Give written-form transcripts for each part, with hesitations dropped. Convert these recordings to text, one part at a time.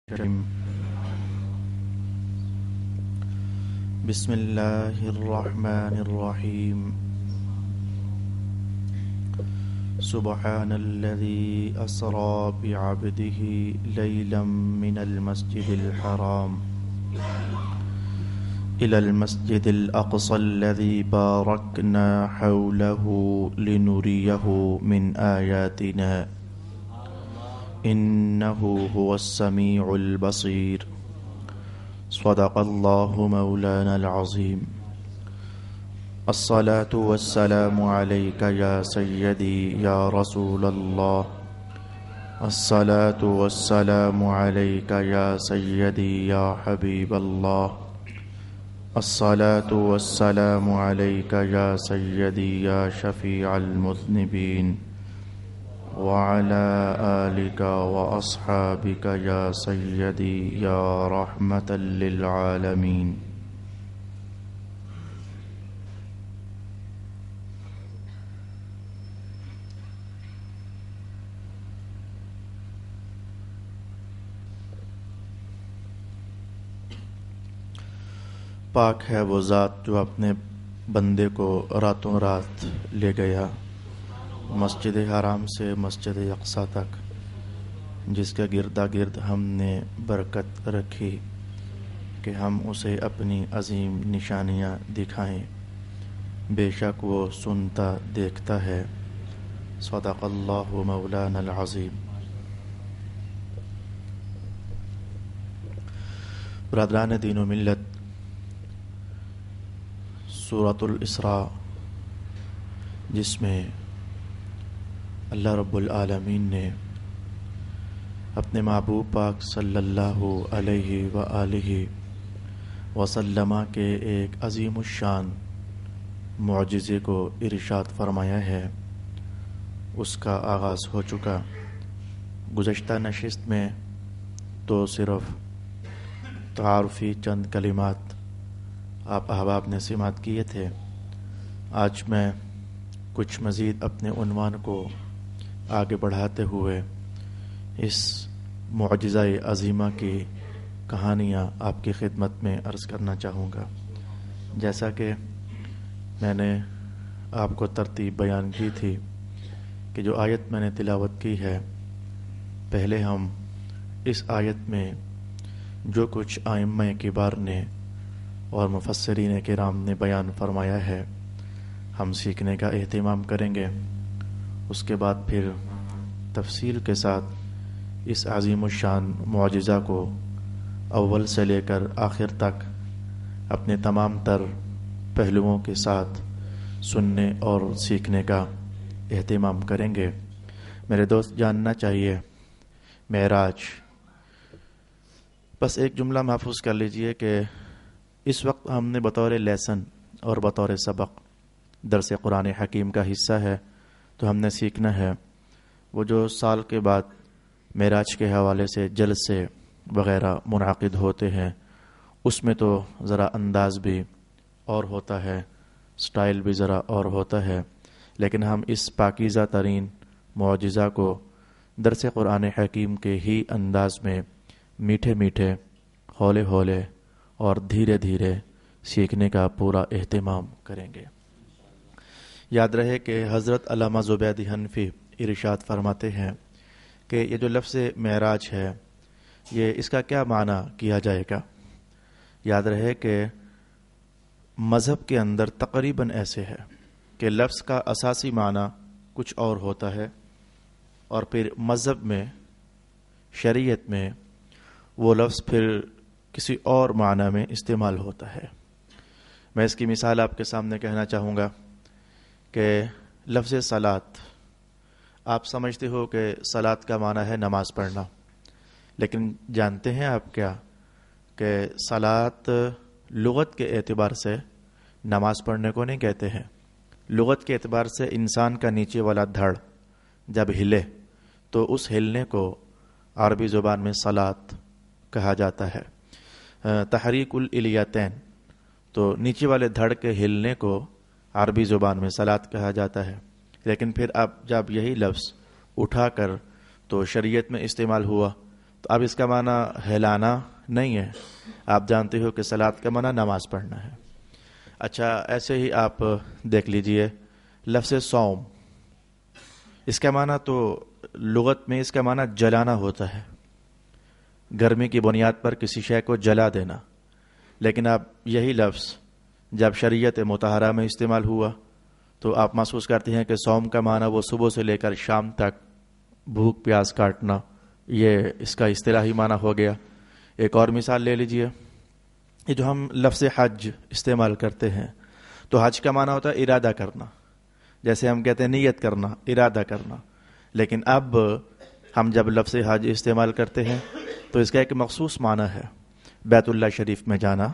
بسم اللہ الرحمن الرحیم سبحان الذي أسرى بعبده ليلا من المسجد الحرام إلى المسجد الأقصى الذي باركنا حوله لنريه من آياتنا إنه هو السميع البصير صدق الله مولانا العظيم. الصلاة والسلام عليك يا سيدي يا رسول الله. الصلاة والسلام عليك يا سيدي يا حبيب الله. الصلاة والسلام عليك يا سيدي يا شفيع المذنبين وعلى آلك وأصحابك يا سيدي يا رحمة للعالمين. پاک ہے وہ ذات جو اپنے بندے کو راتوں رات لے گیا مسجد حرام سے مسجد اقصی تک، جس کے گردا گرد ہم نے برکت رکھی کہ ہم اسے اپنی عظیم نشانیاں دکھائیں. بے شک وہ سنتا دیکھتا ہے. صدق اللہ مولانا العظیم. برادران دین و ملت، سورۃ الاسراء جس میں اللہ رب العالمین نے اپنے محبوب پاک صلی اللہ علیہ وآلہ وسلم کے ایک عظیم الشان معجزے کو ارشاد فرمایا ہے، اس کا آغاز ہو چکا. گزشتہ نشست میں تو صرف تعارفی چند کلمات آپ احباب نے سماعت کیے تھے. آج میں کچھ مزید اپنے عنوان کو آگے بڑھاتے ہوئے اس معجزہ عظیمہ کی کہانیاں آپ کی خدمت میں عرض کرنا چاہوں گا. جیسا کہ میں نے آپ کو ترتیب بیان کی تھی کہ جو آیت میں نے تلاوت کی ہے، پہلے ہم اس آیت میں جو کچھ ائمہ کبار نے اور مفسرین کرام نے بیان فرمایا ہے ہم سیکھنے کا اہتمام کریں گے. اس کے بعد پھر تفصیل کے ساتھ اس عظیم الشان معجزہ کو اول سے لے کر آخر تک اپنے تمام تر پہلوؤں کے ساتھ سننے اور سیکھنے کا اہتمام کریں گے. میرے دوست، جاننا چاہیے معراج. بس ایک جملہ محفوظ کر لیجئے کہ اس وقت ہم نے بطور لیسن اور بطور سبق درس قرآن حکیم کا حصہ ہے تو ہم نے سیکھنا ہے وہ جو سال کے بعد معراج کے حوالے سے جلسے وغیرہ منعقد ہوتے ہیں، اس میں تو ذرا انداز بھی اور ہوتا ہے، سٹائل بھی ذرا اور ہوتا ہے، لیکن ہم اس پاکیزہ ترین معجزہ کو درس قرآن حکیم کے ہی انداز میں میٹھے میٹھے، ہولے ہولے اور دھیرے دھیرے سیکھنے کا پورا اہتمام کریں گے. یاد رہے کہ حضرت علامہ زبیدی حنفی ارشاد فرماتے ہیں کہ یہ جو لفظ معراج ہے یہ اس کا کیا معنی کیا جائے گا. یاد رہے کہ مذہب کے اندر تقریباً ایسے ہے کہ لفظ کا اساسی معنی کچھ اور ہوتا ہے اور پھر مذہب میں، شریعت میں وہ لفظ پھر کسی اور معنی میں استعمال ہوتا ہے. میں اس کی مثال آپ کے سامنے کہنا چاہوں گا کہ لفظ صلاۃ، آپ سمجھتے ہو کہ صلاۃ کا معنی ہے نماز پڑھنا، لیکن جانتے ہیں آپ کیا کہ صلاۃ لغت کے اعتبار سے نماز پڑھنے کو نہیں کہتے ہیں. لغت کے اعتبار سے انسان کا نیچے والا دھڑ جب ہلے تو اس ہلنے کو عربی زبان میں صلاۃ کہا جاتا ہے. تحریک الالیتین، تو نیچے والے دھڑ کے ہلنے کو عربی زبان میں صلاۃ کہا جاتا ہے. لیکن پھر اب جب یہی لفظ اٹھا کر تو شریعت میں استعمال ہوا تو اب اس کا معنی ہلانا نہیں ہے. آپ جانتے ہو کہ صلاۃ کا معنی نماز پڑھنا ہے. اچھا ایسے ہی آپ دیکھ لیجئے لفظ صوم، اس کا معنی تو لغت میں اس کا معنی جلانا ہوتا ہے، گرمی کی بنیاد پر کسی شے کو جلا دینا. لیکن اب یہی لفظ جب شریعت مطہرہ میں استعمال ہوا تو آپ محسوس کرتے ہیں کہ صوم کا معنی وہ صبح سے لے کر شام تک بھوک پیاس کاٹنا، یہ اس کا اصطلاحی معنی ہو گیا. ایک اور مثال لے لیجئے، یہ جو ہم لفظ حج استعمال کرتے ہیں تو حج کا معنی ہوتا ہے ارادہ کرنا، جیسے ہم کہتے ہیں نیت کرنا، ارادہ کرنا. لیکن اب ہم جب لفظ حج استعمال کرتے ہیں تو اس کا ایک مخصوص معنی ہے، بیت اللہ شریف میں جانا،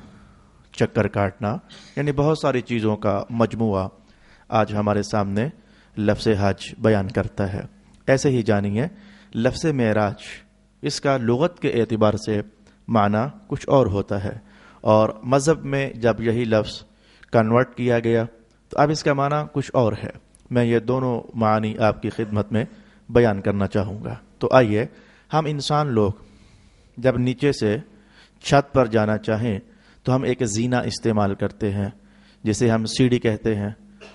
چکر کاٹنا، یعنی بہت ساری چیزوں کا مجموعہ آج ہمارے سامنے لفظ حج بیان کرتا ہے. ایسے ہی جانیے لفظ معراج، اس کا لغت کے اعتبار سے معنی کچھ اور ہوتا ہے، اور مذہب میں جب یہی لفظ کنورٹ کیا گیا تو اب اس کا معنی کچھ اور ہے. میں یہ دونوں معنی آپ کی خدمت میں بیان کرنا چاہوں گا. تو آئیے، ہم انسان لوگ جب نیچے سے چھت پر جانا چاہیں تو ہم ایک زینہ استعمال کرتے ہیں جسے ہم سیڑھی کہتے ہیں،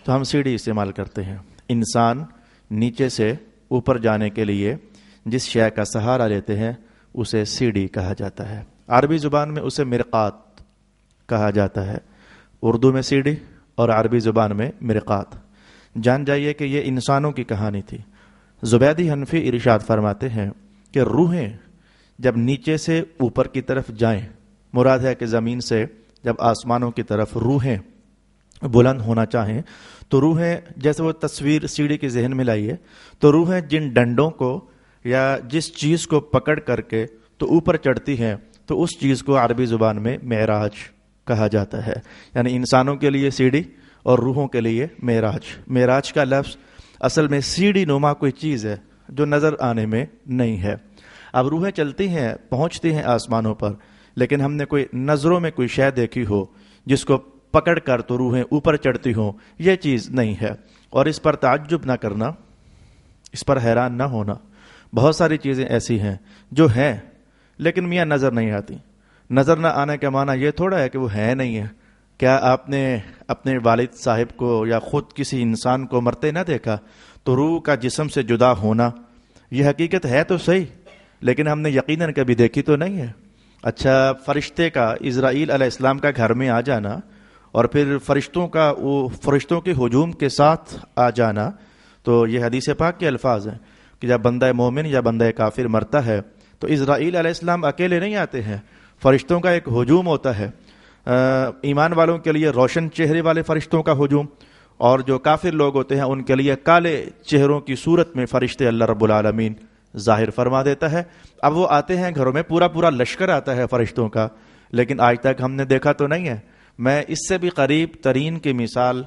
تو ہم سیڑھی استعمال کرتے ہیں. انسان نیچے سے اوپر جانے کے لیے جس شے کا سہارا لیتے ہیں اسے سیڑھی کہا جاتا ہے. عربی زبان میں اسے مرقات کہا جاتا ہے، اردو میں سیڑھی اور عربی زبان میں مرقات. جان جائیے کہ یہ انسانوں کی کہانی تھی. زبیدی حنفی ارشاد فرماتے ہیں کہ روحیں جب نیچے سے اوپر کی طرف جائیں، مراد ہے کہ زمین سے جب آسمانوں کی طرف روحیں بلند ہونا چاہیں تو روحیں، جیسے وہ تصویر سیڑھی کے ذہن میں لائیے، تو روحیں جن ڈنڈوں کو یا جس چیز کو پکڑ کر کے تو اوپر چڑھتی ہیں تو اس چیز کو عربی زبان میں معراج کہا جاتا ہے. یعنی انسانوں کے لیے سیڑھی اور روحوں کے لیے معراج. معراج کا لفظ اصل میں سیڑھی نما کوئی چیز ہے جو نظر آنے میں نہیں ہے. اب روحیں چلتی ہیں، پہنچتی ہیں آسمانوں پر، لیکن ہم نے کوئی نظروں میں کوئی شے دیکھی ہو جس کو پکڑ کر تو روحیں اوپر چڑھتی ہوں، یہ چیز نہیں ہے. اور اس پر تعجب نہ کرنا، اس پر حیران نہ ہونا. بہت ساری چیزیں ایسی ہیں جو ہیں لیکن میاں نظر نہیں آتی. نظر نہ آنے کا معنی یہ تھوڑا ہے کہ وہ ہے نہیں ہے. کیا آپ نے اپنے والد صاحب کو یا خود کسی انسان کو مرتے نہ دیکھا؟ تو روح کا جسم سے جدا ہونا یہ حقیقت ہے تو صحیح، لیکن ہم نے یقیناً کبھی دیکھی تو نہیں ہے. اچھا، فرشتے کا اسرائیل علیہ السلام کا گھر میں آ جانا اور پھر فرشتوں کے ہجوم کے ساتھ آ جانا، تو یہ حدیث پاک کے الفاظ ہیں کہ جب بندہ مومن یا بندہ کافر مرتا ہے تو اسرائیل علیہ السلام اکیلے نہیں آتے ہیں، فرشتوں کا ایک ہجوم ہوتا ہے. ایمان والوں کے لیے روشن چہرے والے فرشتوں کا ہجوم، اور جو کافر لوگ ہوتے ہیں ان کے لیے کالے چہروں کی صورت میں فرشتے اللہ رب العالمین ظاہر فرما دیتا ہے. اب وہ آتے ہیں گھروں میں، پورا لشکر آتا ہے فرشتوں کا، لیکن آج تک ہم نے دیکھا تو نہیں ہے. میں اس سے بھی قریب ترین کی مثال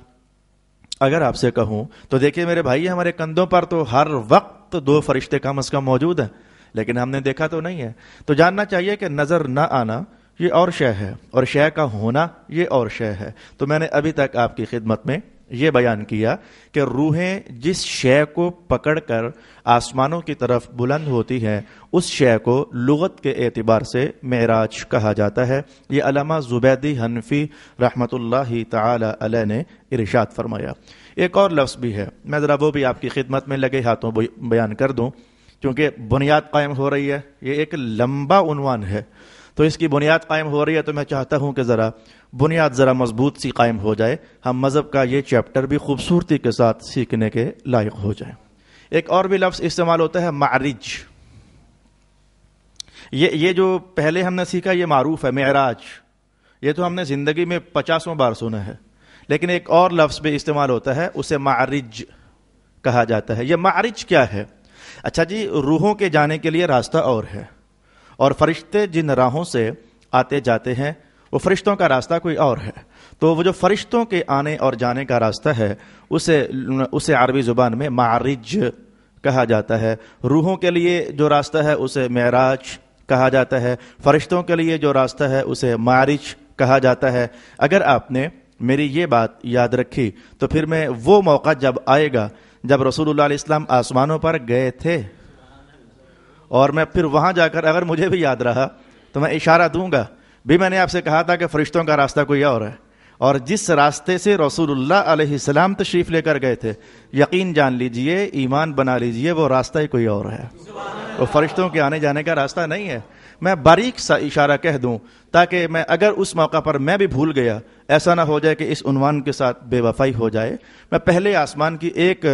اگر آپ سے کہوں تو دیکھیے میرے بھائی، ہمارے کندھوں پر تو ہر وقت 2 فرشتے کم از کم موجود ہیں، لیکن ہم نے دیکھا تو نہیں ہے. تو جاننا چاہیے کہ نظر نہ آنا یہ اور شے ہے اور شے کا ہونا یہ اور شے ہے. تو میں نے ابھی تک آپ کی خدمت میں یہ بیان کیا کہ روحیں جس شے کو پکڑ کر آسمانوں کی طرف بلند ہوتی ہیں اس شے کو لغت کے اعتبار سے معراج کہا جاتا ہے. یہ علامہ زبیدی حنفی رحمۃ اللہ تعالی علیہ نے ارشاد فرمایا. ایک اور لفظ بھی ہے، میں ذرا وہ بھی آپ کی خدمت میں لگے ہاتھوں بیان کر دوں، کیونکہ بنیاد قائم ہو رہی ہے. یہ ایک لمبا عنوان ہے، تو اس کی بنیاد قائم ہو رہی ہے تو میں چاہتا ہوں کہ بنیاد ذرا مضبوط سی قائم ہو جائے، ہم مذہب کا یہ چیپٹر بھی خوبصورتی کے ساتھ سیکھنے کے لائق ہو جائیں. ایک اور بھی لفظ استعمال ہوتا ہے معرج. یہ جو پہلے ہم نے سیکھا یہ معروف ہے، معراج، یہ تو ہم نے زندگی میں 50 بار سنا ہے. لیکن ایک اور لفظ بھی استعمال ہوتا ہے، اسے معرج کہا جاتا ہے. یہ معرج کیا ہے؟ اچھا جی، روحوں کے جانے کے لیے راستہ اور ہے، اور فرشتے جن راہوں سے آتے جاتے ہیں وہ فرشتوں کا راستہ کوئی اور ہے. تو وہ جو فرشتوں کے آنے اور جانے کا راستہ ہے اسے عربی زبان میں معرج کہا جاتا ہے. روحوں کے لیے جو راستہ ہے اسے معراج کہا جاتا ہے، فرشتوں کے لیے جو راستہ ہے اسے معرج کہا جاتا ہے. اگر آپ نے میری یہ بات یاد رکھی تو پھر میں وہ موقع جب آئے گا جب رسول اللہ علیہ السلام آسمانوں پر گئے تھے اور میں پھر وہاں جا کر اگر مجھے بھی یاد رہا تو میں اشارہ دوں گا بھی میں نے آپ سے کہا تھا کہ فرشتوں کا راستہ کوئی اور ہے، اور جس راستے سے رسول اللہ علیہ السلام تشریف لے کر گئے تھے، یقین جان لیجئے، ایمان بنا لیجئے، وہ راستہ ہی کوئی اور ہے، وہ فرشتوں کے آنے جانے کا راستہ نہیں ہے۔ میں باریک سا اشارہ کہہ دوں تاکہ میں اگر اس موقع پر میں بھی بھول گیا، ایسا نہ ہو جائے کہ اس عنوان کے ساتھ بے وفائی ہو جائے۔ میں پہلے آسمان کی ایک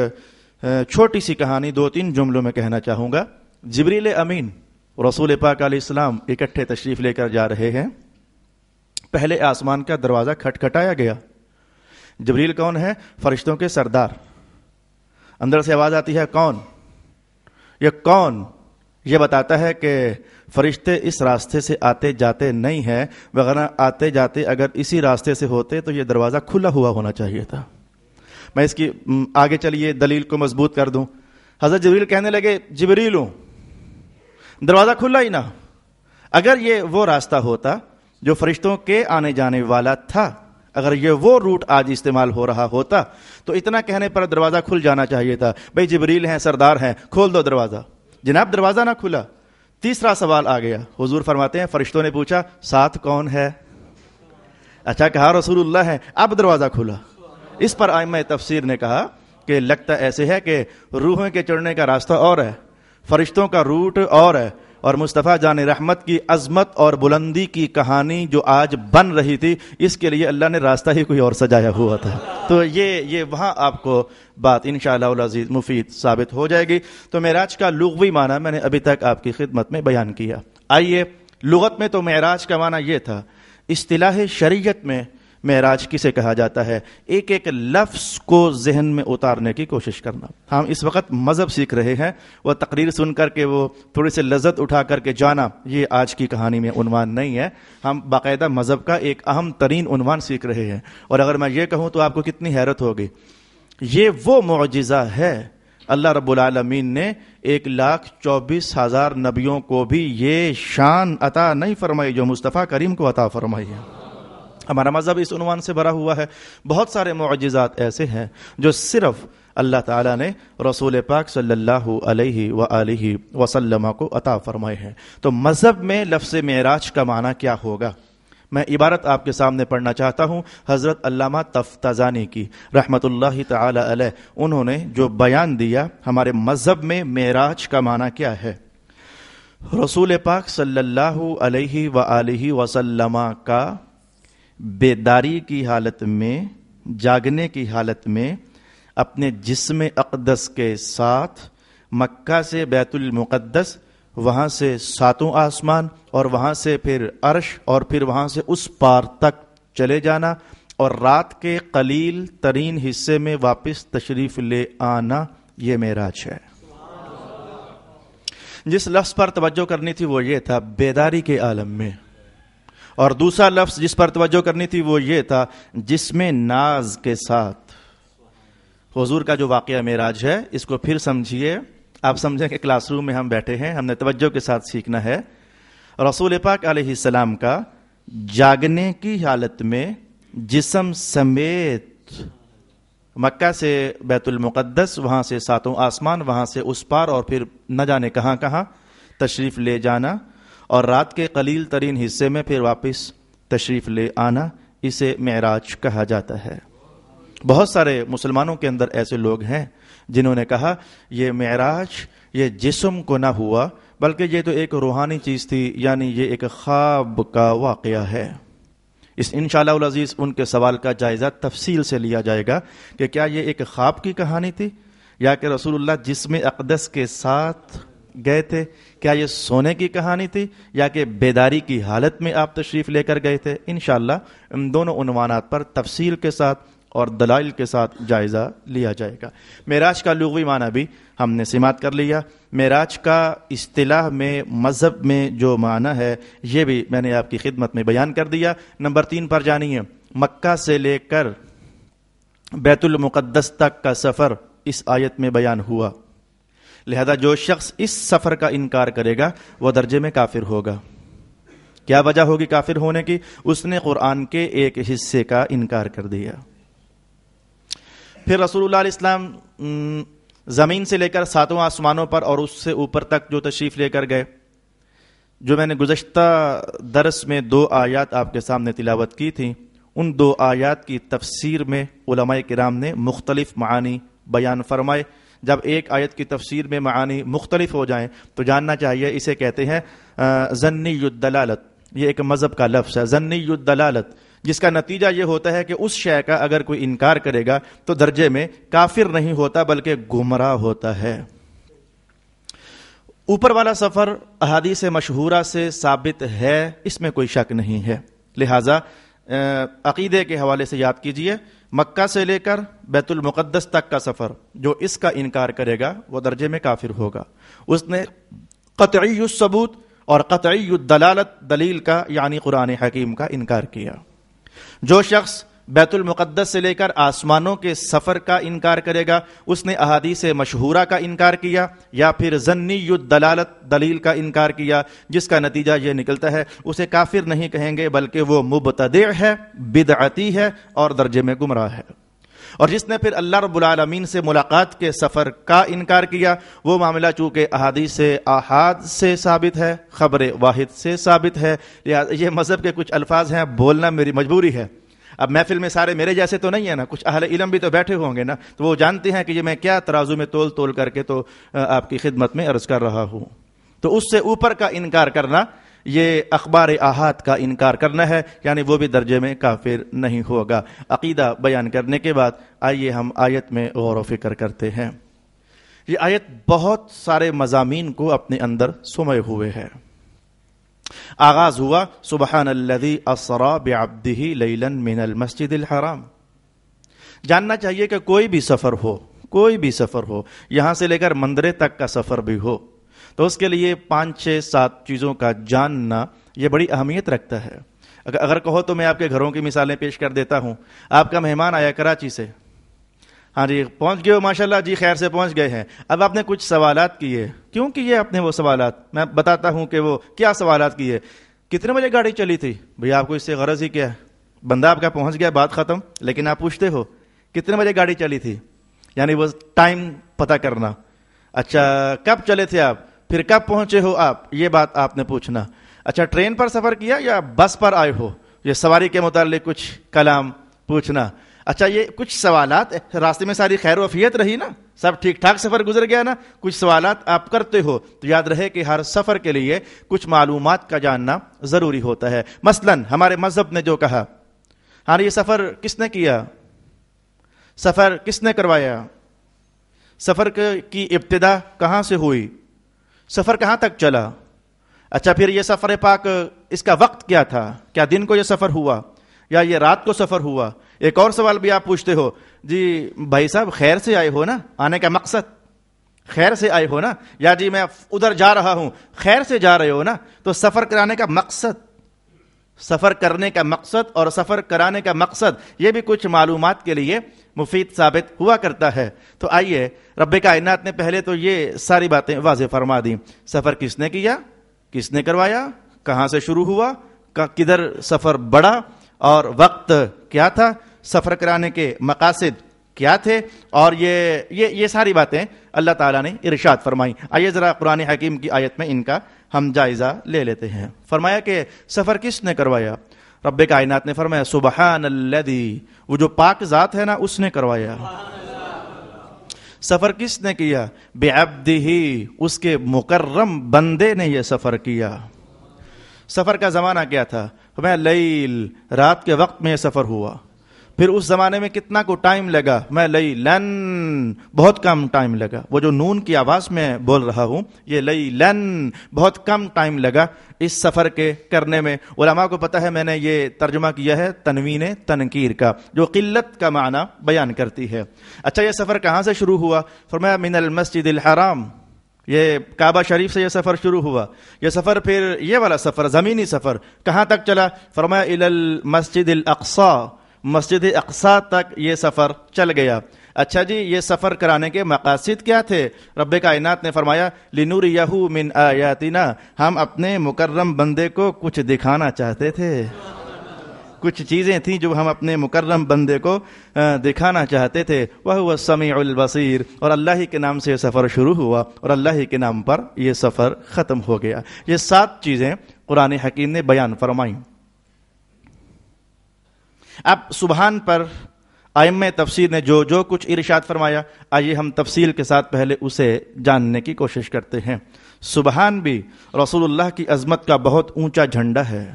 چھوٹی سی کہانی 2-3 جملوں میں کہنا چاہوں گا۔ جبریل امین رسول پاک علیہ السلام اکٹھے تشریف لے کر جا رہے ہیں، پہلے آسمان کا دروازہ کھٹکھٹایا گیا۔ جبریل کون ہے؟ فرشتوں کے سردار۔ اندر سے آواز آتی ہے، کون؟ یہ کون؟ یہ بتاتا ہے کہ فرشتے اس راستے سے آتے جاتے نہیں ہیں، وغیرہ آتے جاتے اگر اسی راستے سے ہوتے تو یہ دروازہ کھلا ہوا ہونا چاہیے تھا۔ میں اس کی آگے چلیے دلیل کو مضبوط کر دوں۔ حضرت جبریل کہنے لگے، جبریل ہوں، دروازہ کھلا ہی نہ۔ اگر یہ وہ راستہ ہوتا جو فرشتوں کے آنے جانے والا تھا، اگر یہ وہ روٹ آج استعمال ہو رہا ہوتا تو اتنا کہنے پر دروازہ کھل جانا چاہیے تھا، بھئی جبریل ہیں، سردار ہیں، کھول دو دروازہ۔ جناب دروازہ نہ کھلا۔ تیسرا سوال آ گیا، حضور فرماتے ہیں فرشتوں نے پوچھا ساتھ کون ہے؟ اچھا کہا رسول اللہ ہے، اب دروازہ کھلا۔ اس پر ائمہ تفسیر نے کہا کہ لگتا ایسے ہے کہ روحوں کے چڑھنے کا راستہ اور ہے، فرشتوں کا روٹ اور ہے، اور مصطفیٰ جان رحمت کی عظمت اور بلندی کی کہانی جو آج بن رہی تھی، اس کے لیے اللہ نے راستہ ہی کوئی اور سجایا ہوا تھا۔ تو یہ وہاں آپ کو بات انشاءاللہ العزیز مفید ثابت ہو جائے گی۔ تو معراج کا لغوی معنی میں نے ابھی تک آپ کی خدمت میں بیان کیا۔ آئیے لغت میں تو معراج کا معنی یہ تھا، اصطلاح شریعت میں معراج کسے کہا جاتا ہے؟ ایک ایک لفظ کو ذہن میں اتارنے کی کوشش کرنا۔ ہم اس وقت مذہب سیکھ رہے ہیں، وہ تقریر سن کر کے وہ تھوڑی سی لذت اٹھا کر کے جانا، یہ آج کی کہانی میں عنوان نہیں ہے۔ ہم باقاعدہ مذہب کا ایک اہم ترین عنوان سیکھ رہے ہیں، اور اگر میں یہ کہوں تو آپ کو کتنی حیرت ہوگی، یہ وہ معجزہ ہے اللہ رب العالمین نے 1,24,000 نبیوں کو بھی یہ شان عطا نہیں فرمائی جو مصطفیٰ کریم کو عطا فرمائی ہے۔ ہمارا مذہب اس عنوان سے بھرا ہوا ہے۔ بہت سارے معجزات ایسے ہیں جو صرف اللہ تعالیٰ نے رسول پاک صلی اللہ علیہ وآلہ وسلم کو عطا فرمائے ہیں۔ تو مذہب میں لفظ معراج کا معنی کیا ہوگا؟ میں عبارت آپ کے سامنے پڑھنا چاہتا ہوں حضرت علامہ تفتزانی کی رحمت اللہ تعالی علیہ، انہوں نے جو بیان دیا ہمارے مذہب میں معراج کا معنی کیا ہے۔ رسول پاک صلی اللہ علیہ وآلہ وسلم کا بیداری کی حالت میں، جاگنے کی حالت میں، اپنے جسم اقدس کے ساتھ مکہ سے بیت المقدس، وہاں سے 7 آسمان، اور وہاں سے پھر عرش، اور پھر وہاں سے اس پار تک چلے جانا، اور رات کے قلیل ترین حصے میں واپس تشریف لے آنا، یہ معراج ہے۔ جس لفظ پر توجہ کرنی تھی وہ یہ تھا بیداری کے عالم میں، اور دوسرا لفظ جس پر توجہ کرنی تھی وہ یہ تھا جسم ناز کے ساتھ۔ حضور کا جو واقعہ معراج ہے اس کو پھر سمجھیے، آپ سمجھیں کہ کلاس روم میں ہم بیٹھے ہیں، ہم نے توجہ کے ساتھ سیکھنا ہے۔ رسول پاک علیہ السلام کا جاگنے کی حالت میں جسم سمیت مکہ سے بیت المقدس، وہاں سے 7 آسمان، وہاں سے اس پار، اور پھر نہ جانے کہاں کہاں تشریف لے جانا، اور رات کے قلیل ترین حصے میں پھر واپس تشریف لے آنا، اسے معراج کہا جاتا ہے۔ بہت سارے مسلمانوں کے اندر ایسے لوگ ہیں جنہوں نے کہا یہ معراج یہ جسم کو نہ ہوا بلکہ یہ تو ایک روحانی چیز تھی، یعنی یہ ایک خواب کا واقعہ ہے۔ اس انشاءاللہ العزیز ان کے سوال کا جائزہ تفصیل سے لیا جائے گا کہ کیا یہ ایک خواب کی کہانی تھی، یا کہ رسول اللہ جسم اقدس کے ساتھ گئے تھے، کیا یہ سونے کی کہانی تھی، یا کہ بیداری کی حالت میں آپ تشریف لے کر گئے تھے۔ انشاءاللہ ان دونوں عنوانات پر تفصیل کے ساتھ اور دلائل کے ساتھ جائزہ لیا جائے گا۔ معراج کا لغوی معنی بھی ہم نے سماعت کر لیا۔ معراج کا اصطلاح میں مذہب میں جو معنی ہے یہ بھی میں نے آپ کی خدمت میں بیان کر دیا۔ نمبر 3 پر جانیے، مکہ سے لے کر بیت المقدس تک کا سفر اس آیت میں بیان ہوا، لہذا جو شخص اس سفر کا انکار کرے گا وہ درجے میں کافر ہوگا۔ کیا وجہ ہوگی کافر ہونے کی؟ اس نے قرآن کے ایک حصے کا انکار کر دیا۔ پھر رسول اللہ علیہ السلام زمین سے لے کر 7 آسمانوں پر اور اس سے اوپر تک جو تشریف لے کر گئے. جو میں نے گزشتہ درس میں 2 آیات آپ کے سامنے تلاوت کی تھیں، ان 2 آیات کی تفسیر میں علماء کرام نے مختلف معانی بیان فرمائے. جب ایک آیت کی تفسیر میں معانی مختلف ہو جائیں تو جاننا چاہیے اسے کہتے ہیں ظنی الدلالت. یہ ایک مذہب کا لفظ ہے، ظنی الدلالت، جس کا نتیجہ یہ ہوتا ہے کہ اس شے کا اگر کوئی انکار کرے گا تو درجے میں کافر نہیں ہوتا بلکہ گمراہ ہوتا ہے. اوپر والا سفر احادیث مشہورہ سے ثابت ہے، اس میں کوئی شک نہیں ہے. لہٰذا عقیدے کے حوالے سے یاد کیجئے، مکہ سے لے کر بیت المقدس تک کا سفر جو اس کا انکار کرے گا وہ درجے میں کافر ہوگا. اس نے قطعی الثبوت اور قطعی الدلالت دلیل کا یعنی قرآن حکیم کا انکار کیا. جو شخص بیت المقدس سے لے کر آسمانوں کے سفر کا انکار کرے گا اس نے احادیث مشہورہ کا انکار کیا یا پھر ظنی الدلالت دلیل کا انکار کیا، جس کا نتیجہ یہ نکلتا ہے اسے کافر نہیں کہیں گے بلکہ وہ مبتدع ہے، بدعتی ہے اور درجے میں گمراہ ہے. اور جس نے پھر اللہ رب العالمین سے ملاقات کے سفر کا انکار کیا، وہ معاملہ چونکہ احادیث آحاد سے ثابت ہے، خبر واحد سے ثابت ہے. یہ مذہب کے کچھ الفاظ ہیں، بولنا میری مجبوری ہے. اب محفل میں سارے میرے جیسے تو نہیں ہے نا، کچھ اہل علم بھی تو بیٹھے ہوں گے نا، تو وہ جانتے ہیں کہ یہ میں کیا ترازو میں تول کر کے تو آپ کی خدمت میں عرض کر رہا ہوں. تو اس سے اوپر کا انکار کرنا یہ اخبار آحاد کا انکار کرنا ہے، یعنی وہ بھی درجے میں کافر نہیں ہوگا. عقیدہ بیان کرنے کے بعد آئیے ہم آیت میں غور و فکر کرتے ہیں. یہ آیت بہت سارے مضامین کو اپنے اندر سمے ہوئے ہے. آغاز ہوا سبحان الذی اسری بعبدہ لیلا من المسجد الحرام. جاننا چاہیے کہ کوئی بھی سفر ہو یہاں سے لے کر مندرے تک کا سفر بھی ہو تو اس کے لیے 5 6 7 چیزوں کا جاننا یہ بڑی اہمیت رکھتا ہے. اگر کہو تو میں آپ کے گھروں کی مثالیں پیش کر دیتا ہوں. آپ کا مہمان آیا کراچی سے، ہاں جی پہنچ گئے ہو ماشاءاللہ جی خیر سے پہنچ گئے ہیں. اب آپ نے کچھ سوالات کیے. کیوں کیے آپ نے وہ سوالات؟ میں بتاتا ہوں کہ وہ کیا سوالات کیے. کتنے بجے گاڑی چلی تھی؟ بھئی آپ کو اس سے غرض ہی کیا ہے؟ بندہ آپ کا پہنچ گیا، بات ختم، لیکن آپ پوچھتے ہو کتنے بجے گاڑی چلی تھی، یعنی وہ ٹائم پتہ کرنا. اچھا کب چلے تھے آپ، پھر کب پہنچے ہو آپ، یہ بات آپ نے پوچھنا. اچھا ٹرین پر سفر کیا یا بس پر آئے ہو، یہ سواری کے متعلق کچھ کلام پوچھنا. اچھا یہ کچھ سوالات، راستے میں ساری خیر و عافیت رہی نا، سب ٹھیک ٹھاک سفر گزر گیا نا، کچھ سوالات آپ کرتے ہو تو یاد رہے کہ ہر سفر کے لیے کچھ معلومات کا جاننا ضروری ہوتا ہے. مثلا ہمارے مذہب نے جو کہا، ہاں یہ سفر کس نے کیا، سفر کس نے کروایا، سفر کی ابتدا کہاں سے ہوئی، سفر کہاں تک چلا. اچھا پھر یہ سفر پاک اس کا وقت کیا تھا، کیا دن کو یہ سفر ہوا یا یہ رات کو سفر ہوا. ایک اور سوال بھی آپ پوچھتے ہو، جی بھائی صاحب خیر سے آئے ہو نا، آنے کا مقصد خیر سے آئے ہو نا، یا جی میں ادھر جا رہا ہوں، خیر سے جا رہے ہو نا. تو سفر کرانے کا مقصد اور سفر کرانے کا مقصد یہ بھی کچھ معلومات کے لیے مفید ثابت ہوا کرتا ہے. تو آئیے رب کائنات نے پہلے تو یہ ساری باتیں واضح فرما دیں. سفر کس نے کیا، کس نے کروایا، کہاں سے شروع ہوا، کدھر سفر بڑھا اور وقت کیا تھا، سفر کرانے کے مقاصد کیا تھے، اور یہ ساری باتیں اللہ تعالیٰ نے ارشاد فرمائی. آئیے ذرا قرآن حکیم کی آیت میں ان کا ہم جائزہ لے لیتے ہیں. فرمایا کہ سفر کس نے کروایا. رب کائنات نے فرمایا سبحان الذی، وہ جو پاک ذات ہے نا اس نے کروایا. سفر کس نے کیا، بعبدہ، اس کے مکرم بندے نے یہ سفر کیا. سفر کا زمانہ کیا تھا، فرمایا لیل، رات کے وقت میں یہ سفر ہوا. پھر اس زمانے میں کتنا کو ٹائم لگا، میں لیلن، بہت کم ٹائم لگا. وہ جو نون کی آواز میں بول رہا ہوں یہ لیلن، بہت کم ٹائم لگا اس سفر کے کرنے میں. علماء کو پتہ ہے میں نے یہ ترجمہ کیا ہے تنوین تنکیر کا، جو قلت کا معنی بیان کرتی ہے. اچھا یہ سفر کہاں سے شروع ہوا، فرمایا من المسجد الحرام، یہ کعبہ شریف سے یہ سفر شروع ہوا. یہ سفر پھر یہ والا سفر زمینی سفر کہاں تک چلا، فرمایا الی المسجد الاقصی، مسجد اقصی تک یہ سفر چل گیا. اچھا جی یہ سفر کرانے کے مقاصد کیا تھے، رب کائنات نے فرمایا لنوریہ من آیاتنا، ہم اپنے مکرم بندے کو کچھ دکھانا چاہتے تھے. کچھ چیزیں تھیں جو ہم اپنے مکرم بندے کو دکھانا چاہتے تھے. وَهُوَ السَّمِيعُ الْبَصِيرُ. اور اللہ ہی کے نام سے یہ سفر شروع ہوا اور اللہ ہی کے نام پر یہ سفر ختم ہو گیا. یہ 7 چیزیں قرآن حکیم نے بیان فرمائیں. اب سبحان پر ائمہ تفسیر نے جو کچھ ارشاد فرمایا، آئیے ہم تفصیل کے ساتھ پہلے اسے جاننے کی کوشش کرتے ہیں. سبحان بھی رسول اللہ کی عظمت کا بہت اونچا جھنڈا ہے.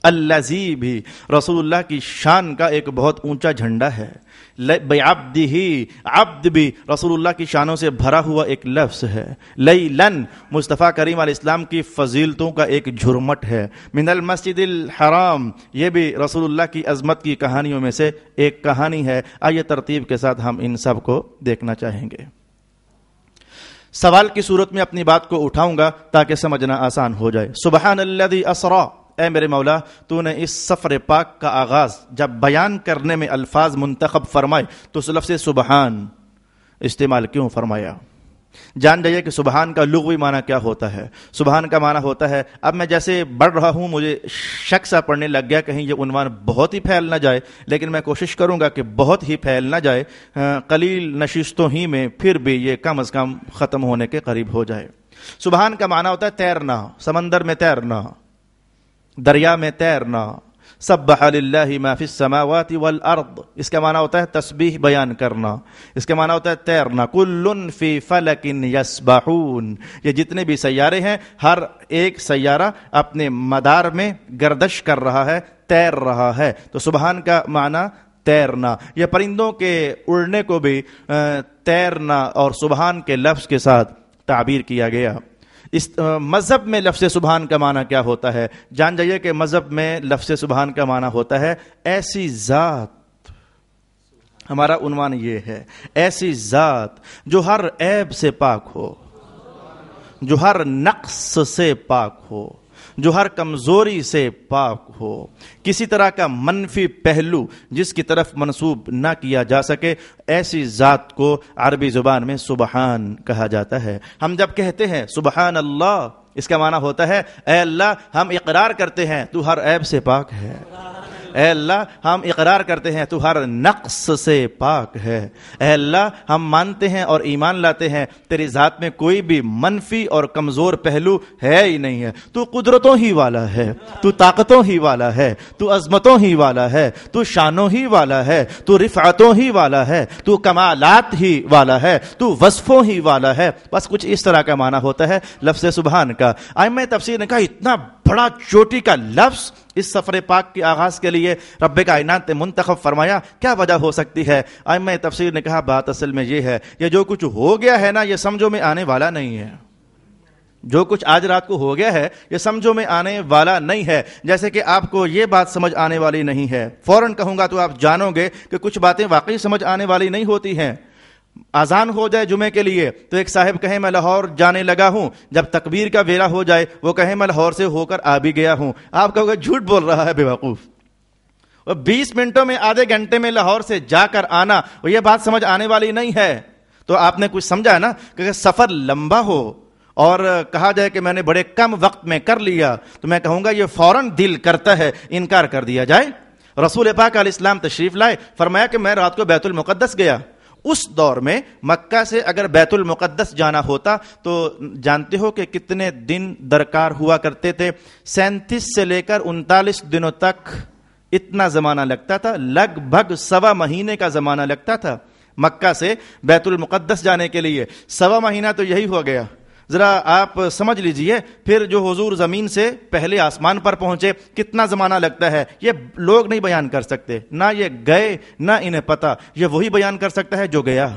الذی بھی رسول اللہ کی شان کا ایک بہت اونچا جھنڈا ہے. بعبدہ، عبد بھی رسول اللہ کی شانوں سے بھرا ہوا ایک لفظ ہے. لیلن مصطفیٰ کریم علیہ السلام کی فضیلتوں کا ایک جھرمٹ ہے. من المسجد الحرام، یہ بھی رسول اللہ کی عظمت کی کہانیوں میں سے ایک کہانی ہے. آئیے ترتیب کے ساتھ ہم ان سب کو دیکھنا چاہیں گے. سوال کی صورت میں اپنی بات کو اٹھاؤں گا تاکہ سمجھنا آسان ہو جائے. سبحان الذی اسری، اے میرے مولا تو نے اس سفر پاک کا آغاز جب بیان کرنے میں الفاظ منتخب فرمائے تو اس لفظ سبحان استعمال کیوں فرمایا؟ جان جائیے کہ سبحان کا لغوی معنی کیا ہوتا ہے. سبحان کا معنی ہوتا ہے، اب میں جیسے بڑھ رہا ہوں مجھے شک سا پڑنے لگ گیا کہیں یہ عنوان بہت ہی پھیل نہ جائے، لیکن میں کوشش کروں گا کہ بہت ہی پھیل نہ جائے، قلیل نشستوں ہی میں پھر بھی یہ کم از کم ختم ہونے کے قریب ہو جائے. سبحان کا معنی ہوتا ہے تیرنا، سمندر میں تیرنا، دریا میں تیرنا. سبح للہ ما فی السماوات والارض، اس کا معنی ہوتا ہے تسبیح بیان کرنا، اس کا معنی ہوتا ہے تیرنا. کل فی فلک یسبحون، یہ جتنے بھی سیارے ہیں ہر ایک سیارہ اپنے مدار میں گردش کر رہا ہے، تیر رہا ہے. تو سبحان کا معنی تیرنا. یہ پرندوں کے اڑنے کو بھی تیرنا اور سبحان کے لفظ کے ساتھ تعبیر کیا گیا. اس مذہب میں لفظ سبحان کا معنی کیا ہوتا ہے؟ جان جائیے کہ مذہب میں لفظ سبحان کا معنی ہوتا ہے ایسی ذات. ہمارا عنوان یہ ہے، ایسی ذات جو ہر عیب سے پاک ہو، جو ہر نقص سے پاک ہو، جو ہر کمزوری سے پاک ہو، کسی طرح کا منفی پہلو جس کی طرف منسوب نہ کیا جا سکے، ایسی ذات کو عربی زبان میں سبحان کہا جاتا ہے. ہم جب کہتے ہیں سبحان اللہ، اس کا معنی ہوتا ہے اے اللہ ہم اقرار کرتے ہیں تو ہر عیب سے پاک ہے. اے اللہ ہم اقرار کرتے ہیں تو ہر نقص سے پاک ہے. اے اللہ ہم مانتے ہیں اور ایمان لاتے ہیں تیری ذات میں کوئی بھی منفی اور کمزور پہلو ہے ہی نہیں ہے. تو قدرتوں ہی والا ہے، تو طاقتوں ہی والا ہے، تو عظمتوں ہی والا ہے، تو شانوں ہی والا ہے، تو رفعتوں ہی والا ہے، تو کمالات ہی والا ہے، تو وصفوں ہی والا ہے. بس کچھ اس طرح کا معنی ہوتا ہے لفظ سبحان کا. ائمہ تفسیر نے کہا اتنا بڑا چوٹی کا لفظ اس سفر پاک کے آغاز کے لیے رب کائنات نے منتخب فرمایا، کیا وجہ ہو سکتی ہے؟ ائمہ تفسیر نے کہا بات اصل میں یہ ہے، یہ جو کچھ ہو گیا ہے نا یہ سمجھو میں آنے والا نہیں ہے. جو کچھ آج رات کو ہو گیا ہے یہ سمجھو میں آنے والا نہیں ہے. جیسے کہ آپ کو یہ بات سمجھ آنے والی نہیں ہے، فوراً کہوں گا تو آپ جانو گے کہ کچھ باتیں واقعی سمجھ آنے والی نہیں ہوتی ہیں. اذان ہو جائے جمعے کے لیے تو ایک صاحب کہیں میں لاہور جانے لگا ہوں، جب تکبیر کا ویلا ہو جائے وہ کہیں میں لاہور سے ہو کر آ بھی گیا ہوں. آپ کہو گے جھوٹ بول رہا ہے بیوقوف. 20 منٹوں میں آدھے گھنٹے میں لاہور سے جا کر آنا، یہ بات سمجھ آنے والی نہیں ہے. تو آپ نے کچھ سمجھا ہے نا کہ سفر لمبا ہو اور کہا جائے کہ میں نے بڑے کم وقت میں کر لیا تو میں کہوں گا یہ فوراً دل کرتا ہے انکار کر دیا جائے. رسول پاک علیہ السلام تشریف لائے، فرمایا کہ میں رات کو بیت المقدس گیا. اس دور میں مکہ سے اگر بیت المقدس جانا ہوتا تو جانتے ہو کہ کتنے دن درکار ہوا کرتے تھے؟ 37 سے لے کر 39 دنوں تک اتنا زمانہ لگتا تھا، لگ بھگ 1.25 مہینے کا زمانہ لگتا تھا مکہ سے بیت المقدس جانے کے لیے. 1.25 مہینہ تو یہی ہو گیا. ذرا آپ سمجھ لیجئے پھر جو حضور زمین سے پہلے آسمان پر پہنچے کتنا زمانہ لگتا ہے، یہ لوگ نہیں بیان کر سکتے، نہ یہ گئے نہ انہیں پتا، یہ وہی بیان کر سکتا ہے جو گیا.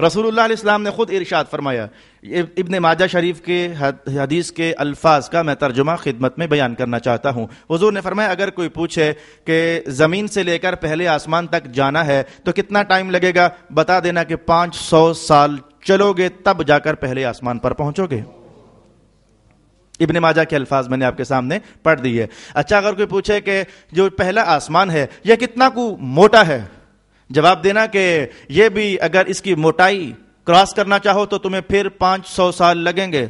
رسول اللہ علیہ السلام نے خود ارشاد فرمایا. ابن ماجہ شریف کے حدیث کے الفاظ کا میں ترجمہ خدمت میں بیان کرنا چاہتا ہوں. حضور نے فرمایا اگر کوئی پوچھے کہ زمین سے لے کر پہلے آسمان تک جانا ہے تو کتنا ٹائم لگے گا، بتا دینا کہ 500 سال چلو گے تب جا کر پہلے آسمان پر پہنچو گے. ابن ماجہ کے الفاظ میں نے آپ کے سامنے پڑھ دیے. اچھا اگر کوئی پوچھے کہ جو پہلا آسمان ہے یہ کتنا کو موٹا ہے، جواب دینا کہ یہ بھی اگر اس کی موٹائی کراس کرنا چاہو تو تمہیں پھر 500 سال لگیں گے.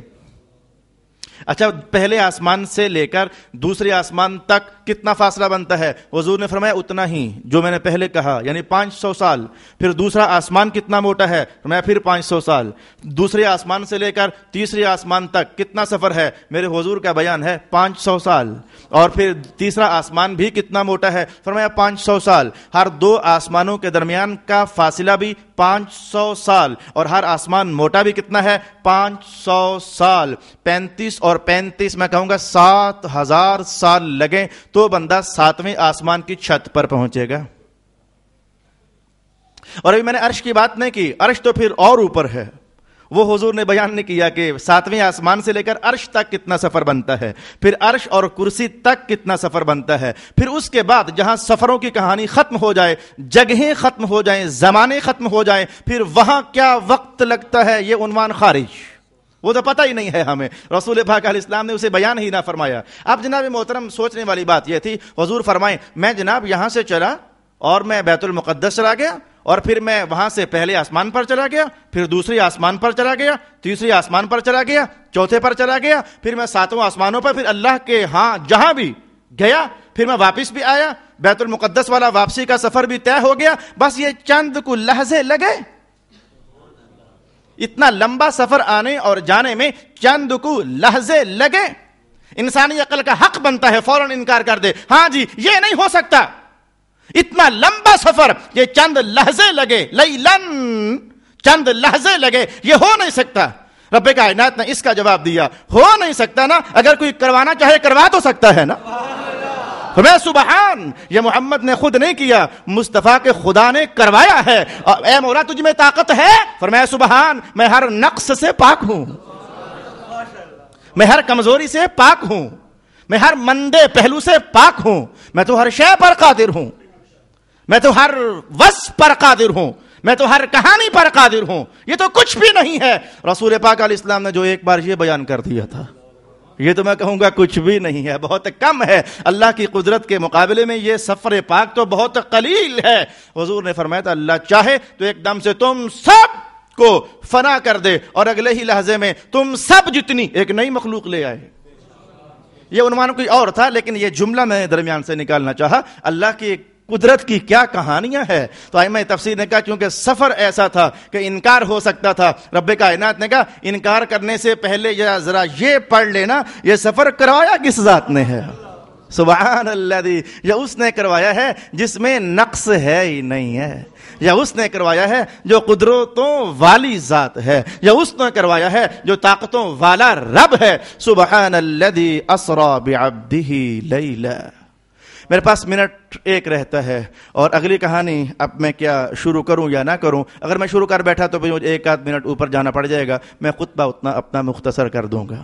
اچھا پہلے آسمان سے لے کر دوسرے آسمان تک کتنا فاصلہ بنتا ہے؟ حضور نے فرمایا اتنا ہی جو میں نے پہلے کہا، یعنی 500 سال۔ پھر دوسرا آسمان کتنا موٹا ہے؟ فرمایا پھر 500 سال۔ دوسرے آسمان سے لے کر تیسرے آسمان تک کتنا سفر ہے؟ میرے حضور کا بیان ہے 500 سال۔ اور پھر تیسرا آسمان بھی کتنا موٹا ہے؟ فرمایا 500 سال۔ ہر دو آسمانوں کے درمیان کا فاصلہ بھی 500 سال، اور ہر آسمان موٹا بھی کتنا ہے؟ 500 سال۔ 35 اور 35 میں کہوں گا 7000 سال لگیں تو بندہ 7ویں آسمان کی چھت پر پہنچے گا۔ اور ابھی میں نے عرش کی بات نہیں کی، عرش تو پھر اور اوپر ہے، وہ حضور نے بیان نہیں کیا کہ 7ویں آسمان سے لے کر عرش تک کتنا سفر بنتا ہے، پھر عرش اور کرسی تک کتنا سفر بنتا ہے، پھر اس کے بعد جہاں سفروں کی کہانی ختم ہو جائے، جگہیں ختم ہو جائیں، زمانے ختم ہو جائیں، پھر وہاں کیا وقت لگتا ہے، یہ عنوان خارج، وہ تو پتہ ہی نہیں ہے ہمیں۔ رسول پاک علیہ السلام نے اسے بیان ہی نہ فرمایا۔ اب جناب محترم سوچنے والی بات یہ تھی، حضور فرمائیں میں جناب یہاں سے چلا اور میں بیت المقدس چلا گیا، اور پھر میں وہاں سے پہلے آسمان پر چلا گیا، پھر دوسری آسمان پر چلا گیا، تیسری آسمان پر چلا گیا، چوتھے پر چلا گیا، پھر میں 7 آسمانوں پر، پھر اللہ کے ہاں جہاں بھی گیا، پھر میں واپس بھی آیا، بیت المقدس والا واپسی کا سفر بھی طے ہو گیا، بس یہ چند کو لحظے لگے۔ اتنا لمبا سفر آنے اور جانے میں چند کو لحظے لگے۔ انسانی عقل کا حق بنتا ہے فوراً انکار کر دے، ہاں جی یہ نہیں ہو سکتا، اتنا لمبا سفر یہ چند لحظے لگے، لیلن چند لحظے لگے، یہ ہو نہیں سکتا۔ رب کائنات نے اس کا جواب دیا، ہو نہیں سکتا نا، اگر کوئی کروانا چاہے کروا تو سکتا ہے نا۔ فرمایا سبحان، یہ محمد نے خود نہیں کیا، مصطفیٰ کے خدا نے کروایا ہے۔ اے مولا تجھ میں طاقت ہے؟ فرمایا سبحان، میں ہر نقص سے پاک ہوں، میں ہر کمزوری سے پاک ہوں، میں ہر مندے پہلو سے پاک ہوں، میں تو ہر شے پر قادر ہوں، میں تو ہر وصف پر قادر ہوں، میں تو ہر کہانی پر قادر ہوں، یہ تو کچھ بھی نہیں ہے۔ رسول پاک علیہ السلام نے جو ایک بار یہ بیان کر دیا تھا، یہ تو میں کہوں گا کچھ بھی نہیں ہے، بہت کم ہے، اللہ کی قدرت کے مقابلے میں یہ سفر پاک تو بہت قلیل ہے۔ حضور نے فرمایا تھا اللہ چاہے تو ایک دم سے تم سب کو فنا کر دے، اور اگلے ہی لحظے میں تم سب جتنی ایک نئی مخلوق لے آئے۔ یہ عنوان کوئی اور تھا، لیکن یہ جملہ میں درمیان سے نکالنا چاہا، اللہ کی قدرت کی کیا کہانیاں ہیں۔ تو ائمہ تفسیر نے کہا کیونکہ سفر ایسا تھا کہ انکار ہو سکتا تھا، رب کائنات نے کہا انکار کرنے سے پہلے ذرا یہ پڑھ لینا، یہ سفر کروایا کس ذات نے ہے؟ سبحان الذی، یہ اس نے کروایا ہے جس میں نقص ہے ہی نہیں ہے، یا اس نے کروایا ہے جو قدرتوں والی ذات ہے، یا اس نے کروایا ہے جو طاقتوں والا رب ہے۔ سبحان الذی اسری بعبدہ لیلا۔ میرے پاس منٹ ایک رہتا ہے، اور اگلی کہانی اب میں کیا شروع کروں یا نہ کروں؟ اگر میں شروع کر بیٹھا تو مجھے 1 آدھ منٹ اوپر جانا پڑ جائے گا، میں خطبہ اتنا اپنا مختصر کر دوں گا۔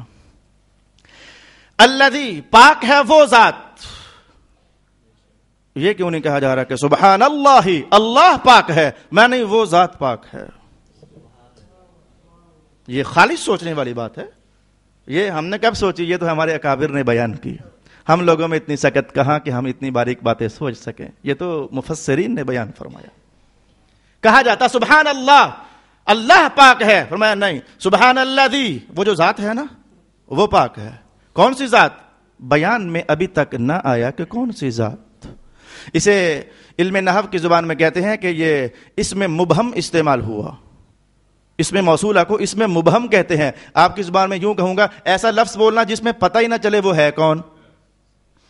الذی، پاک ہے وہ ذات، یہ کیوں نہیں کہا جا رہا کہ سبحان اللہ، اللہ پاک ہے، میں نہیں، وہ ذات پاک ہے۔ یہ خالص سوچنے والی بات ہے، یہ ہم نے کب سوچی؟ یہ تو ہمارے اکابر نے بیان کی، ہم لوگوں میں اتنی سکت کہاں کہ ہم اتنی باریک باتیں سوچ سکیں، یہ تو مفسرین نے بیان فرمایا۔ کہا جاتا سبحان اللہ، اللہ پاک ہے، فرمایا نہیں، سبحان الذی، وہ جو ذات ہے نا وہ پاک ہے۔ کون سی ذات؟ بیان میں ابھی تک نہ آیا کہ کون سی ذات۔ اسے علم نحو کی زبان میں کہتے ہیں کہ یہ اس میں مبہم استعمال ہوا، اس میں موصولہ کو اس میں مبہم کہتے ہیں۔ آپ کی زبان میں یوں کہوں گا، ایسا لفظ بولنا جس میں پتہ ہی نہ چلے وہ ہے کون،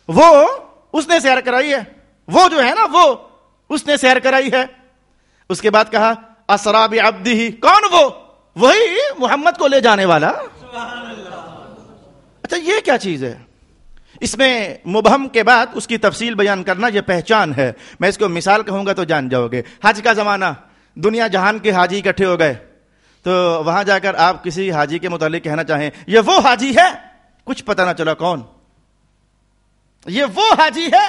وہ اس نے سیر کرائی ہے، وہ جو ہے نا وہ اس نے سیر کرائی ہے۔ اس کے بعد کہا اسری بعبدہ، کون وہ؟ وہی محمد کو لے جانے والا۔ اچھا یہ کیا چیز ہے؟ اس میں مبہم کے بعد اس کی تفصیل بیان کرنا یہ پہچان ہے۔ میں اس کو مثال کہوں گا تو جان جاؤ گے۔ حج کا زمانہ، دنیا جہان کے حاجی اکٹھے ہو گئے، تو وہاں جا کر آپ کسی حاجی کے متعلق کہنا چاہیں یہ وہ حاجی ہے، کچھ پتہ نہ چلا کون، یہ وہ حاجی ہے،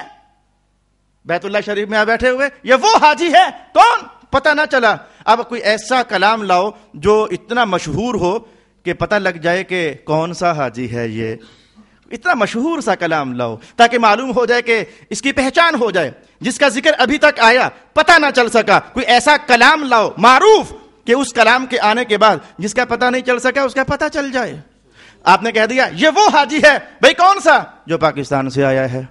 بیت اللہ شریف میں بیٹھے ہوئے، یہ وہ حاجی ہے کون، پتہ نہ چلا۔ اب کوئی ایسا کلام لاؤ جو اتنا مشہور ہو کہ پتہ لگ جائے کہ کون سا حاجی ہے، یہ اتنا مشہور سا کلام لاؤ تاکہ معلوم ہو جائے کہ اس کی پہچان ہو جائے، جس کا ذکر ابھی تک آیا پتہ نہ چل سکا۔ کوئی ایسا کلام لاؤ معروف کہ اس کلام کے آنے کے بعد جس کا پتہ نہیں چل سکا اس کا پتہ چل جائے۔ آپ نے کہہ دیا یہ وہ حاجی ہے، بھئی کون سا؟ جو پاکستان سے آیا ہے،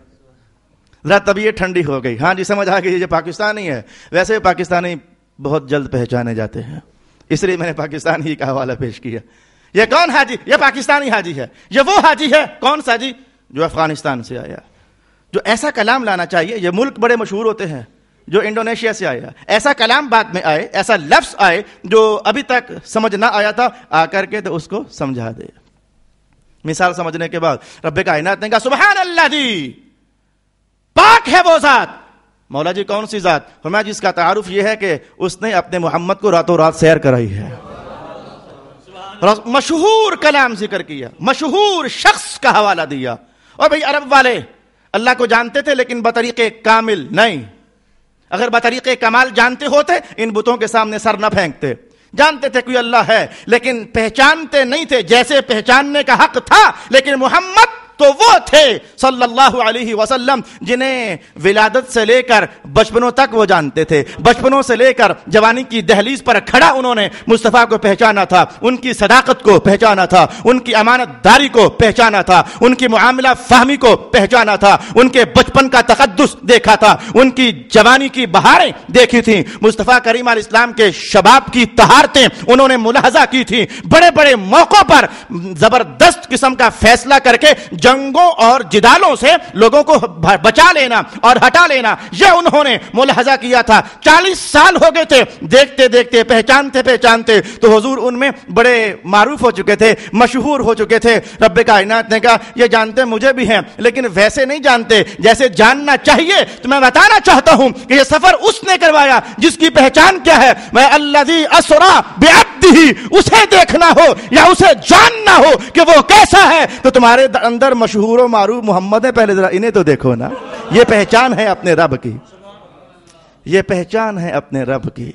ذرا طبیعت ٹھنڈی ہو گئی. ہاں جی سمجھ آ گئی یہ پاکستانی ہے. ویسے پاکستانی بہت جلد پہچانے جاتے ہیں, اس لیے میں نے پاکستانی ہی کا حوالہ پیش کیا. یہ کون حاجی؟ یہ پاکستانی حاجی ہے. یہ وہ حاجی ہے. کون سا جی؟ جو افغانستان سے آیا. جو ایسا کلام لانا چاہیے, یہ ملک بڑے مشہور ہوتے ہیں. جو انڈونیشیا سے آیا, ایسا کلام بعد میں آئے, ایسا لفظ آئے جو ابھی تک سمجھ نہ آیا تھا, آ کر کے تو اس کو سمجھا دے. مثال سمجھنے کے بعد رب کائنات نے کہا سبحان اللہ جی, پاک ہے وہ ذات. مولا جی کون سی ذات؟ فرمایا جس کا تعارف یہ ہے کہ اس نے اپنے محمد کو راتوں رات سیر کرائی ہے. مشہور کلام ذکر کیا, مشہور شخص کا حوالہ دیا. اور بھئی عرب والے اللہ کو جانتے تھے لیکن بطریق کامل نہیں. اگر بطریق کمال جانتے ہوتے ان بتوں کے سامنے سر نہ پھینکتے. جانتے تھے کوئی اللہ ہے لیکن پہچانتے نہیں تھے. جیسے پہچاننے کا حق تھا, لیکن محمد تو وہ تھے صلی اللہ علیہ وسلم جنہیں ولادت سے لے کر بچپنوں تک وہ جانتے تھے. بچپنوں سے لے کر جوانی کی دہلیز پر کھڑا انہوں نے مصطفیٰ کو پہچانا تھا, ان کی صداقت کو پہچانا تھا, ان کی امانت داری کو پہچانا تھا, ان کی معاملہ فہمی کو پہچانا تھا, ان کے بچپن کا تقدس دیکھا تھا, ان کی جوانی کی بہاریں دیکھی تھیں. مصطفیٰ کریم علیہ السلام کے شباب کی طہارتیں انہوں نے ملاحظہ کی تھی. بڑے بڑے موقعوں پر زبردست قسم کا فیصلہ کر کے جنگوں اور جدالوں سے لوگوں کو بچا لینا اور ہٹا لینا یہ انہوں نے ملاحظہ کیا تھا. 40 سال ہو گئے تھے, دیکھتے دیکھتے پہچانتے تو حضور ان میں بڑے معروف ہو چکے تھے, مشہور ہو چکے تھے. رب کائنات نے کہا یہ جانتے مجھے بھی ہیں لیکن ویسے نہیں جانتے جیسے جاننا چاہیے. تو میں بتانا چاہتا ہوں کہ یہ سفر اس نے کروایا جس کی پہچان کیا ہے. میں الذی اسری بعبدہ, اسے دیکھنا ہو یا اسے جاننا ہو کہ وہ کیسا ہے تو تمہارے اندر مشہور و معروف محمد ہے, پہلے ذرا انہیں تو دیکھو نا. یہ پہچان ہے اپنے رب کی, یہ پہچان ہے اپنے رب کی,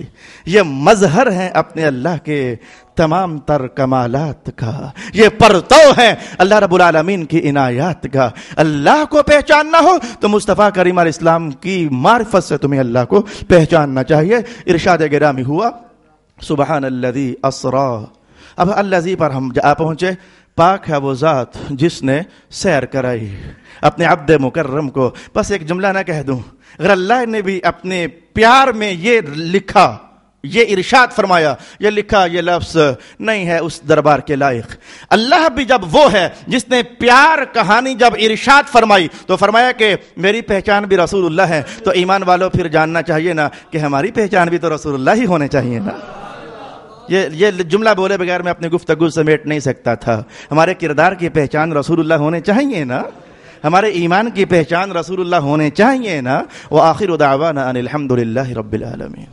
یہ مظہر ہے اپنے اللہ کے تمام تر کمالات کا, یہ پرتو ہے اللہ رب العالمین کی عنایات کا. اللہ کو پہچاننا ہو تو مصطفیٰ کریم علیہ السلام کی معرفت سے تمہیں اللہ کو پہچاننا چاہیے. ارشاد گرامی ہوا سبحان الذی اسری. اب الذی پر ہم جا پہنچے. پاک ہے وہ ذات جس نے سیر کرائی اپنے عبد مکرم کو. بس ایک جملہ نہ کہہ دوں, اگر اللہ نے بھی اپنے پیار میں یہ لکھا, یہ ارشاد فرمایا, یہ لکھا, یہ لفظ نہیں ہے اس دربار کے لائق. اللہ بھی جب وہ ہے جس نے پیار کہانی جب ارشاد فرمائی تو فرمایا کہ میری پہچان بھی رسول اللہ ہے. تو ایمان والوں پھر جاننا چاہیے نا کہ ہماری پہچان بھی تو رسول اللہ ہی ہونے چاہیے نا. یہ جملہ بولے بغیر میں اپنی گفتگو سمیٹ نہیں سکتا تھا. ہمارے کردار کی پہچان رسول اللہ ہونے چاہیے نا, ہمارے ایمان کی پہچان رسول اللہ ہونے چاہیے نا. وآخر دعوانا ان الحمد للہ رب العالمین.